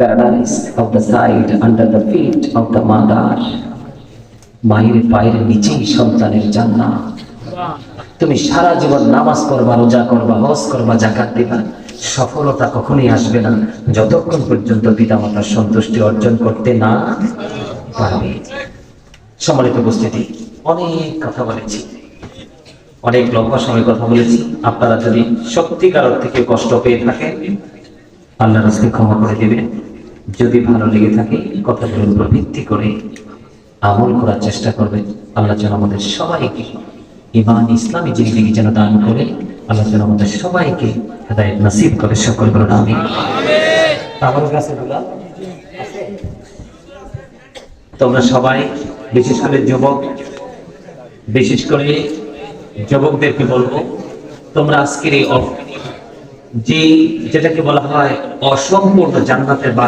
Paradise of the side under the feet of the mother. মায়ের পায়ের নিচেই সন্তানের জান্নাত। তুমি সারা জীবন নামাজ করবা, রোজা করবা, হজ করবা, যাকাত দিবা, সফলতা কখনোই আসবে না যতক্ষণ পর্যন্ত পিতামাতার সন্তুষ্টি অর্জন করতে না পারবে। সম্মানিত উপস্থিতি, অনেক কথা বলেছি, অনেক লম্বা সময় কথা বলেছি। আপনারা যদি সত্যিকার থেকে কষ্ট পেয়ে থাকেন, আল্লাহর রাস্তে ক্ষমা করে দেবেন। যদি ভালো লেগে থাকে, কথাগুলোর উপর ভিত্তি করে আমল করার চেষ্টা করবেন। আল্লাহ যেন আমাদের সবাইকে ঈমান ইসলামী জিন্দেগি যেন দান করে, আল্লাহ যেন আমাদের সবাইকে হেদায়েত নসিব করে। সকল বলুন আমিন। আমার কাছে তোমরা সবাই, বিশেষ করে যুবকদেরকে বলবো, তোমরা আজকের এই যেটাকে বলা হয় অসম্পূর্ণ জান্নাতের